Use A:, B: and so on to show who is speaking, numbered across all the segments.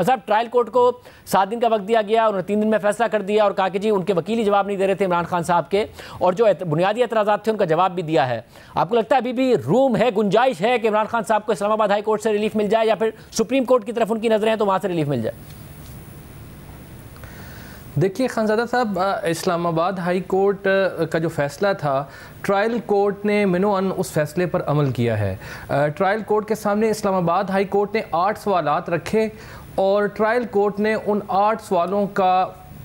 A: साहब trial court को 7 दिन का वक्त दिया गया, उन्होंने 3 दिन में फैसला कर दिया और कहा कि जी उनके वकील ही जवाब नहीं दे रहे थे इमरान खान साहब के, और जो बुनियादी एतराज़ात थे उनका जवाब भी दिया है। आपको लगता है अभी भी रूम है, गुंजाइश है कि इमरान खान साहब को इस्लामाबाद हाई कोर्ट से रिलीफ मिल जाए, या फिर सुप्रीम कोर्ट की तरफ उनकी नजरें हैं तो वहां से रिलीफ मिल जाए?
B: देखिए खानज़ादा साहब, इस्लामाबाद हाई कोर्ट का जो फ़ैसला था, ट्रायल कोर्ट ने मिनोअन उस फैसले पर अमल किया है। ट्रायल कोर्ट के सामने इस्लामाबाद हाई कोर्ट ने 8 सवालात रखे और ट्रायल कोर्ट ने उन 8 सवालों का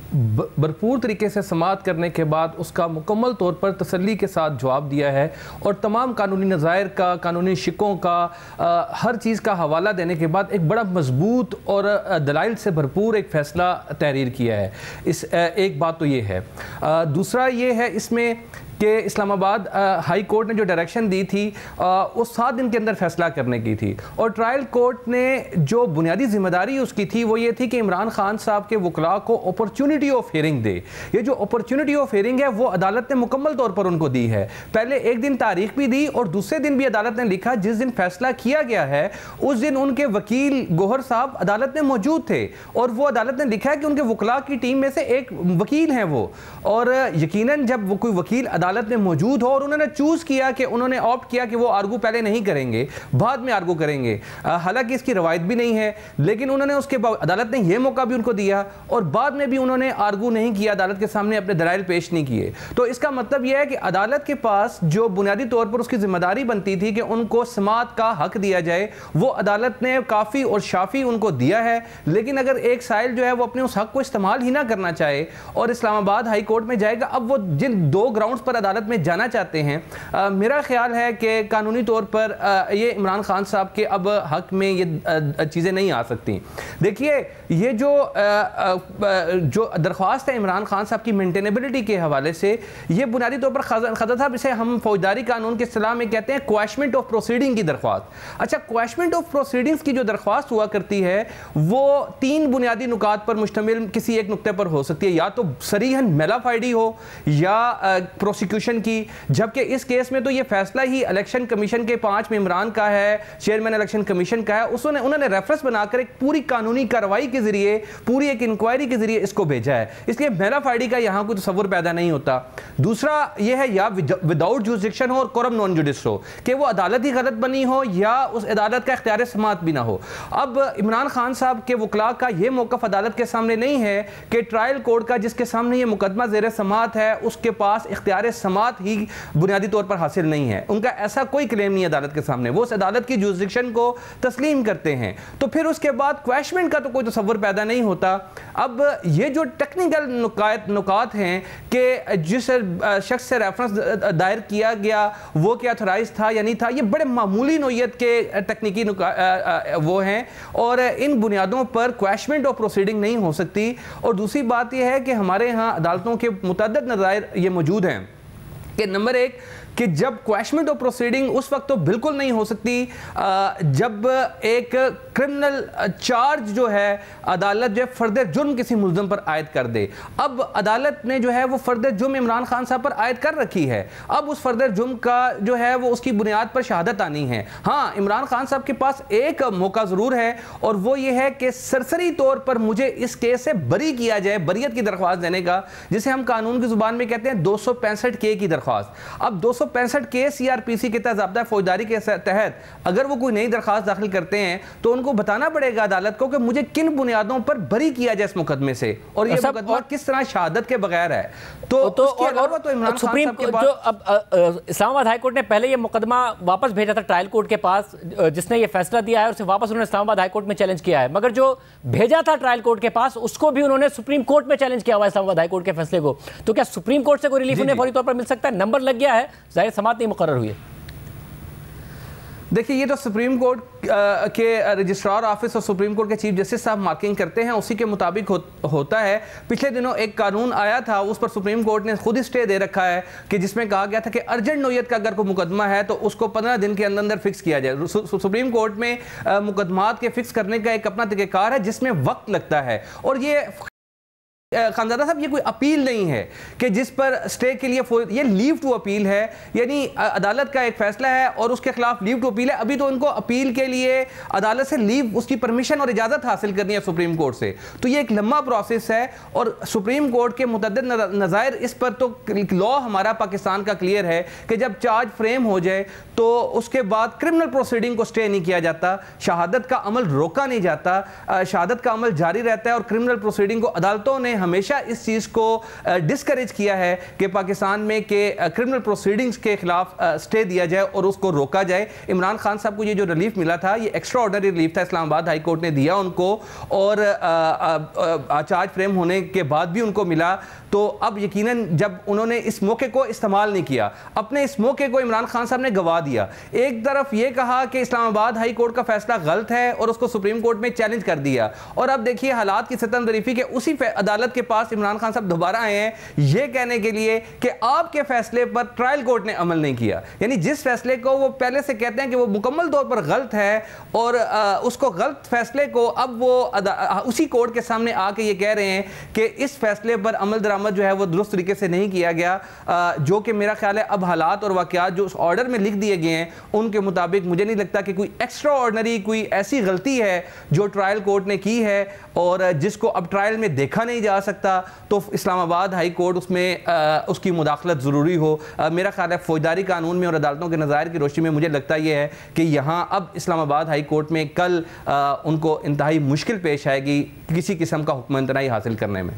B: भरपूर तरीके से समाअत करने के बाद उसका मुकम्मल तौर पर तसल्ली के साथ जवाब दिया है और तमाम कानूनी नज़ायर का, कानूनी शिकों का, हर चीज़ का हवाला देने के बाद एक बड़ा मजबूत और दलाइल से भरपूर एक फ़ैसला तहरीर किया है। एक बात तो ये है। दूसरा ये है इसमें कि इस्लामाबाद हाई कोर्ट ने जो डायरेक्शन दी थी वो 7 दिन के अंदर फैसला करने की थी, और ट्रायल कोर्ट ने जो बुनियादी जिम्मेदारी उसकी थी वो ये थी कि इमरान खान साहब के वकला को अपॉर्चुनिटी ऑफ हियरिंग दे। ये जो अपॉर्चुनिटी ऑफ हियरिंग है वो अदालत ने मुकम्मल तौर पर उनको दी है। पहले एक दिन तारीख भी दी और दूसरे दिन भी अदालत ने लिखा जिस दिन फैसला किया गया है उस दिन उनके वकील गोहर साहब अदालत में मौजूद थे, और वो अदालत ने लिखा है कि उनके वकला की टीम में से एक वकील हैं वो, और यकीनन जब वो कोई वकील अदालत में मौजूद हो और उन्होंने चूज किया कि उन्होंने ऑप्ट किया कि वो आर्गू पहले नहीं करेंगे, बाद में आर्गू करेंगे, हालांकि इसकी रवायत भी नहीं है, लेकिन उन्होंने उसके बाद अदालत ने यह मौका भी उनको दिया और बाद में भी उन्होंने आर्गू नहीं किया, अदालत के सामने अपने दलाइल पेश नहीं किए। तो इसका मतलब यह है कि अदालत के पास जो बुनियादी तौर पर उसकी जिम्मेदारी बनती थी कि उनको समाअत का हक दिया जाए, वो अदालत ने काफ़ी और शाफी उनको दिया है। लेकिन अगर एक साइल जो है वो अपने उस हक को इस्तेमाल ही ना करना चाहे और इस्लामाबाद हाई कोर्ट में जाएगा, अब वो जिन 2 ग्राउंड्स पर अदालत में जाना चाहते हैं, मेरा ख्याल है कि कानूनी तौर पर ये इमरान खान साहब के अब हक में ये चीज़ें नहीं आ सकती। देखिए ये जो दरख्वास्त है इमरान खान साहब की मेंटेनेबिलिटी के हवाले से, ये बुनियादी तौर पर खज़ा साहब इसे हम फौजदारी कानून के इस्तिलाह में कहते हैं क्वैशमेंट ऑफ प्रोसीडिंग की दरख्वास्त। अच्छा, क्वैशमेंट ऑफ प्रोसीडिंग्स की जो दरख्वास्त हुआ करती है वो 3 बुनियादी नुकात पर मुश्तमिल किसी एक नुक्ते पर हो सकती है, या तो सरीहन मेलाफाइडी हो या प्रोसिक्यूशन की, जबकि इस केस में तो ये फैसला ही इलेक्शन कमीशन के 5 मेंबरान का है, चेयरमैन इलेक्शन कमीशन का है। उन्होंने रेफरेंस बनाकर एक पूरी कानूनी कार्रवाई के जरिए, पूरी एक इंक्वायरी के जरिए इसको भेजा है, इसलिए मेलाफाइडी का यहां कोई तसव्वुर पैदा नहीं होता। दूसरा यह है या विदाउट जुरिसडिक्शन हो और कोरम नॉन जुडिस हो, कि वो अदालत ही गलत बनी हो या उस अदालत का इख्तियार समाअत भी ना हो। अब इमरान खान साहब के वकला का यह मौक़िफ़ अदालत के सामने नहीं है कि ट्रायल कोर्ट का जिसके सामने यह मुकदमा ज़ेर समाअत है उसके पास इख्तियार समाअत ही बुनियादी तौर पर हासिल नहीं है। उनका ऐसा कोई क्लेम नहीं है अदालत के सामने, वो उस अदालत की जुरिसडिक्शन को तस्लीम करते हैं। तो फिर उसके बाद क्वैशमेंट का तो कोई तसव्वुर पैदा नहीं होता। अब ये जो टेक्निकल नुकात हैं कि जिस शख्स से रेफरेंस दायर किया गया वो क्या ऑथराइज था या नहीं था, ये बड़े मामूली नोयत के तकनीकी वो हैं और इन बुनियादों पर क्वैशमेंट ऑफ प्रोसीडिंग नहीं हो सकती। और दूसरी बात यह है कि हमारे यहाँ अदालतों के मुतअद्दिद नज़ायर ये मौजूद हैं कि नंबर 1 कि जब क्वैशमेंट ऑफ प्रोसीडिंग उस वक्त तो बिल्कुल नहीं हो सकती जब एक क्रिमिनल चार्ज जो है अदालत जो है फर्द जुर्म किसी मुल्ज़म पर आयद कर दे। अब अदालत ने जो है वो फर्द जुर्म इमरान खान साहब पर आयद कर रखी है, अब उस फर्द जुर्म का जो है वो उसकी बुनियाद पर शहादत आनी है। हाँ, इमरान खान साहब के पास एक मौका ज़रूर है और वो ये है कि सरसरी तौर पर मुझे इस केस से बरी किया जाए, बरीयत की दरख्वास्त देने का, जिसे हम कानून की ज़ुबान में कहते हैं 265 के की दरख्वास्त। अब 265 के सीआरपीसी के तहत ज़ाब्ता फौजदारी के तहत अगर वो कोई नई दरख्वास्त दाखिल करते हैं तो उनको बताना पड़ेगा अदालत को कि मुझे किन बुनियादों पर बरी किया जाए इस मुकदमे से और ये मुकदमा किस तरह शहादत के बगैर है। तो इमरान
A: सुप्रीम जो अब इस्लामाबाद हाई कोर्ट ने पहले ये मुकदमा वापस भेजा था ट्रायल कोर्ट के पास, जिसने ये फैसला दिया है और उसे वापस उन्होंने इस्लामाबाद हाई कोर्ट में चैलेंज किया है, मगर जो भेजा था ट्रायल कोर्ट के पास उसको भी उन्होंने सुप्रीम कोर्ट में चैलेंज किया हुआ है इस्लामाबाद हाई कोर्ट के फैसले को। तो क्या सुप्रीम कोर्ट से कोई रिलीफ उन्हें फौरी तौर पर मिल सकता है? नंबर लग गया है, जाहिर समाअत नहीं मुकर्रर हुई है।
B: देखिए ये तो सुप्रीम कोर्ट के रजिस्ट्रार ऑफिस और सुप्रीम कोर्ट के चीफ जस्टिस साहब मार्किंग करते हैं, उसी के मुताबिक होता है। पिछले दिनों एक कानून आया था, उस पर सुप्रीम कोर्ट ने खुद ही स्टे दे रखा है कि जिसमें कहा गया था कि अर्जेंट नोयत का अगर कोई मुकदमा है तो उसको 15 दिन के अंदर अंदर फिक्स किया जाए। सुप्रीम कोर्ट में मुकदमात के फिक्स करने का एक अपना तरीक़ाकार है जिसमें वक्त लगता है और ये
C: खानज़ादा साहब ये कोई अपील नहीं है कि जिस पर स्टे के लिए ये लीव टू अपील है, यानी अदालत का एक फैसला है और उसके खिलाफ लीव टू अपील है। अभी तो उनको अपील के लिए अदालत से लीव, उसकी परमिशन और इजाज़त हासिल करनी है सुप्रीम कोर्ट से। तो ये एक लंबा प्रोसेस है और सुप्रीम कोर्ट के मुतअद्दिद नज़ायर इस पर, तो लॉ हमारा पाकिस्तान का क्लियर है कि जब चार्ज फ्रेम हो जाए तो उसके बाद क्रिमिनल प्रोसीडिंग को स्टे नहीं किया जाता, शहादत का अमल रोका नहीं जाता, शहादत का अमल जारी रहता है। और क्रिमिनल प्रोसीडिंग को अदालतों ने हमेशा इस चीज़ को डिस्करेज किया है कि पाकिस्तान में के क्रिमिनल प्रोसीडिंग्स के खिलाफ स्टे दिया जाए और उसको रोका जाए। इमरान खान साहब को ये जो रिलीफ मिला था, ये एक्स्ट्रा ऑर्डिनरी रिलीफ था, इस्लामाबाद हाई कोर्ट ने दिया उनको, और चार्ज फ्रेम होने के बाद भी उनको मिला। तो अब यकीनन जब उन्होंने इस मौके को इस्तेमाल नहीं किया, अपने इस मौके को इमरान खान साहब ने गवा दिया। एक तरफ ये कहा कि इस्लामाबाद हाई कोर्ट का फैसला गलत है और उसको सुप्रीम कोर्ट में चैलेंज कर दिया, और अब देखिए हालात की सतह ज़रीफ़ी के उसी अदालत के पास इमरान खान साहब दोबारा आए हैं ये कहने के लिए कि आपके फैसले पर ट्रायल कोर्ट ने अमल नहीं किया। यानी जिस फैसले को वो पहले से कहते हैं कि वो मुकम्मल तौर पर गलत है, और उसको गलत फैसले को अब वो उसी कोर्ट के सामने आके ये कह रहे हैं कि इस फैसले पर अमल दरामद जो है वो दुरुस्त तरीके से नहीं किया गया, जो कि मेरा ख्याल है अब हालात और वाक़यात जो उस ऑर्डर में लिख दिए गए हैं उनके मुताबिक मुझे नहीं लगता कि कोई एक्स्ट्रा ऑर्डिनरी कोई ऐसी गलती है जो ट्रायल कोर्ट ने की है और जिसको अब ट्रायल में देखा नहीं जा सकता, तो इस्लामाबाद हाई कोर्ट उसमें उसकी मुदाखलत ज़रूरी हो। मेरा ख्याल है फौजदारी कानून में और अदालतों के नज़ायर की रोशनी में मुझे लगता यह है कि यहाँ अब इस्लामाबाद हाई कोर्ट में कल उनको इंतहाई मुश्किल पेश आएगी किसी किस्म का हुक्म इंतनाई हासिल करने में।